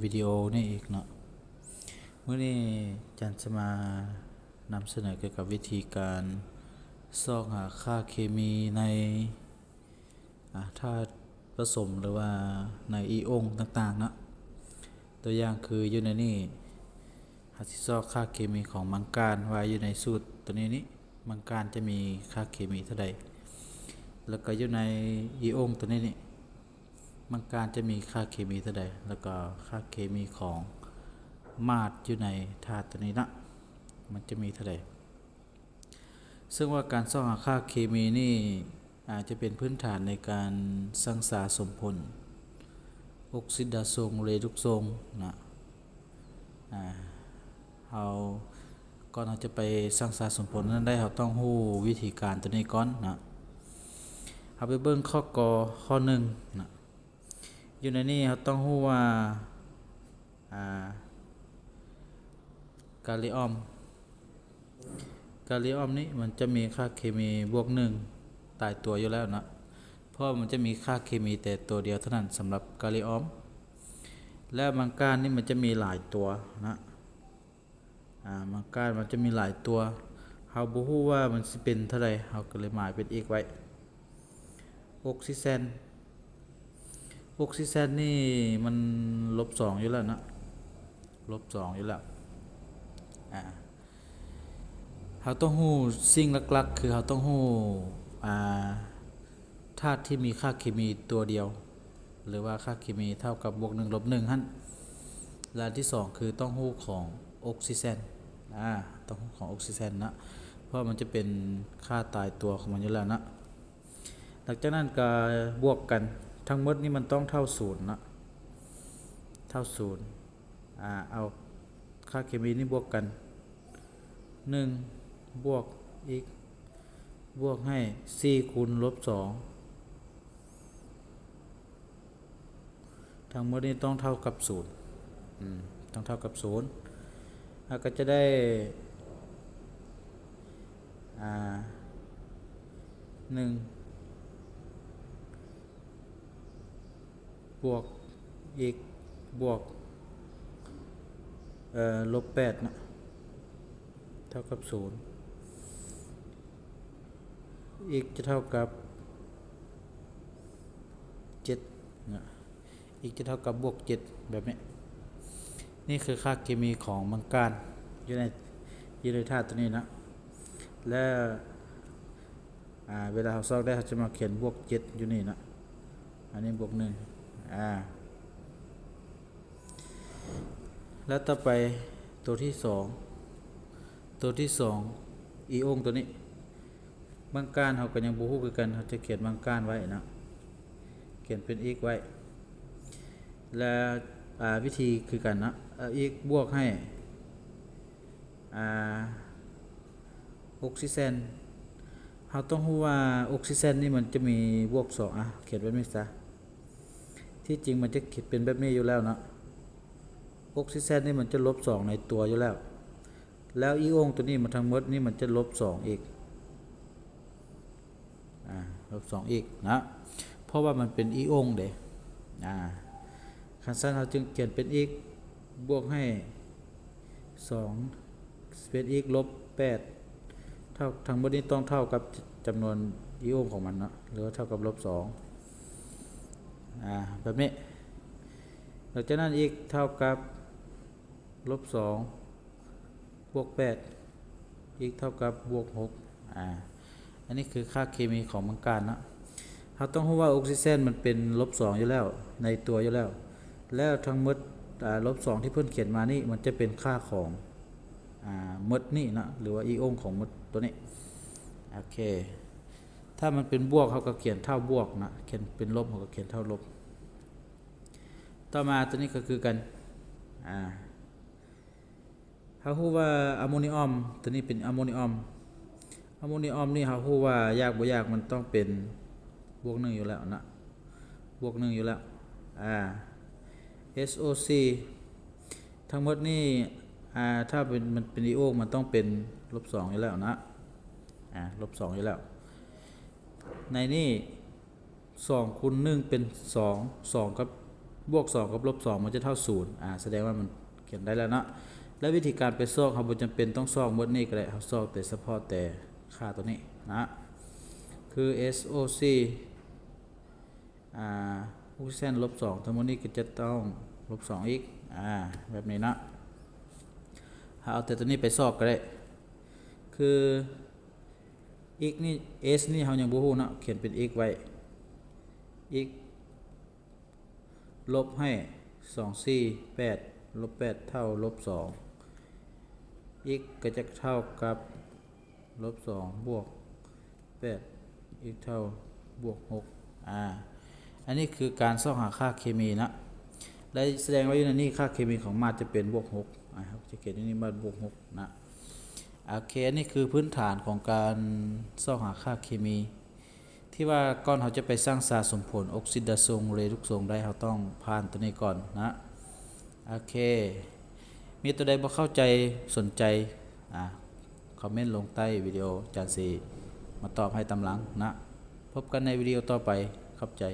วิดีโอนี่อีกเนาะเมื่อนี้จันจะมานำเสนอเกี่ยวกับวิธีการซอกหาค่าเคมีในธาตุผสมหรือว่าในอีโองต่างๆเนาะตัวอย่างคืออยู่ในนี่หาที่ซอกค่าเคมีของมังกรไว้อยู่ในสูตรตัวนี้มังกรจะมีค่าเคมีเท่าใดแล้วก็อยู่ในอีโองตัวนี้มังกรจะมีค่าเคมีเท่าใดแล้วก็ค่าเคมีของมาดอยู่ในธาตุตัวนี้นะมันจะมีเท่าใดซึ่งว่าการซ่องหาค่าเคมีนี่อาจจะเป็นพื้นฐานในการสร้างสาสมผลออกซิดาซงเรดุกซงนะเราก่อนเราจะไปสร้างสาสมผลนั้นได้เราต้องรู้วิธีการตัวนี้ก่อนนะเอาไปเบิ่งข้อหนึ่งนะอยู่ในนี้เราต้องรู้ว่ากาลิออมนี่มันจะมีค่าเคมีบวก1ตายตัวอยู่แล้วนะเพราะมันจะมีค่าเคมีแต่ตัวเดียวเท่านั้นสำหรับกาลิออมและมังกรนี่มันจะมีหลายตัวนะมังกรมันจะมีหลายตัวเราบ่ฮู้ว่ามันสิเป็นเท่าใดเราก็เลยหมายเป็นอีกไว้ออกซิเจนนี่มัน-2อยู่แล้วนะ-2อยู่แล้วเราต้องรู้สิ่งหลักๆคือเราต้องรู้ธาตุที่มีค่าเคมีตัวเดียวหรือว่าค่าเคมีเท่ากับบวก1ลบ1หั่นและที่2คือต้องรู้ของออกซิเจนต้องรู้ของออกซิเจนนะเพราะมันจะเป็นค่าตายตัวของมันอยู่แล้วนะหลังจากนั้นก็บวกกันทั้งหมดนี่มันต้องเท่า0นะเท่า0เอาค่าเคมีนี่บวกกัน1บวกอีกบวกให้4คูณลบ2ทั้งหมดนี้ต้องเท่ากับ0ต้องเท่ากับ0แล้วก็จะได้1บวกอีกบวกลบ8นะเท่ากับ0อีกจะเท่ากับ7นะอีกจะเท่ากับบวก7แบบนี้นี่คือค่าเคมีของมังกรอยู่ในธาตุตัวนี้นะและเวลาเราซอกได้เราจะมาเขียนบวก7อยู่นี่นะอันนี้บวก1แล้วต่อไปตัวที่2อีโองตัวนี้มังกรเราก็ยังบ่ฮู้คือกันเราจะเขียนมังกรไว้นะเขียนเป็นอีกไว้และวิธีคือกันนะอีกบวกให้ออกซิเจนเราต้องรู้ว่าออกซิเจนนี่มันจะมีบวก2เขียนไว้ไหมซะที่จริงมันจะเขียนเป็นแบบนี้อยู่แล้วนะออกซิเจนนี่มันจะลบ2ในตัวอยู่แล้วอีโองตัวนี้มันทั้งหมดนี่มันจะลบ2อีกลบ2อีกนะเพราะว่ามันเป็นอีโองเด้คันซั่นเราจึงเขียนเป็นอีกบวกให้2เป็นอีกลบ8เท่าทั้งหมดนี้ต้องเท่ากับจำนวนอีโองของมันเนาะหรือเท่ากับลบ2แบบนี้หลังจากนั้นอีกเท่ากับลบ2บวก8อีกเท่ากับบวก6อันนี้คือค่าเคมีของมังกรนะเราต้องรู้ว่าออกซิเจนมันเป็นลบ2อยู่แล้วในตัวอยู่แล้วทั้งหมดลบ2ที่เพิ่นเขียนมานี่มันจะเป็นค่าของมดนี่นะหรือว่าอีโองของมดตัวนี้โอเคถ้ามันเป็นบวกเขาก็เขียนเท่าบวกนะเขียนเป็นลบเขาก็เขียนเท่าลบต่อมาตัวนี้ก็คือกันเขาฮู้ว่าอะโมเนียมตัวนี้เป็นอะโมเนียมนี่เขาฮู้ว่ายากบ่ยากมันต้องเป็นบวก1อยู่แล้วนะบวก1อยู่แล้วSOC ทั้งหมดนี่ถ้ามันเป็นอีโองมันต้องเป็นลบ2อยู่แล้วนะลบ2อยู่แล้วในนี่2คูณ1เป็น2กับ บวก2กับลบ2มันจะเท่า0แสดงว่ามันเขียนได้แล้วเนาะและวิธีการไปซอกเราบ่จำเป็นต้องซอกหมดนี้ก็ได้เราซอกแต่เฉพาะแต่ค่าตัวนี้นะคือ SOC ผู้เส้นลบ2ทั้งหมดนี้ก็จะต้องลบ2อีกแบบนี้นะเอาแต่ตัวนี้ไปซอกก็ได้คือ x นี่ s นี่เรายังบ่ฮู้เนาะเขียนเป็น x ไว้ x ลบให้2 4 8ลบ8เท่าลบ2 x ก็จะเท่ากับลบ2บวก8 x เท่าบวก6อันนี้คือการซอกหาค่าเคมีนะและแสดงไว้อยู่ในนี้ค่าเคมีของมาจะเป็นบวก6ครับจะเขียนที่นี่มาบวก6นะโอเคนี่คือพื้นฐานของการซอกหาค่าเคมีที่ว่าก่อนเราจะไปสร้างสารสมผลออกซิดาซงเรดุกซงได้เราต้องผ่านตัวนี้ก่อนนะโอเคมีตัวใดบ่เข้าใจสนใจคอมเมนต์ลงใต้วิดีโออาจารย์สีมาตอบให้ตำหลังนะพบกันในวิดีโอต่อไปขอบใจ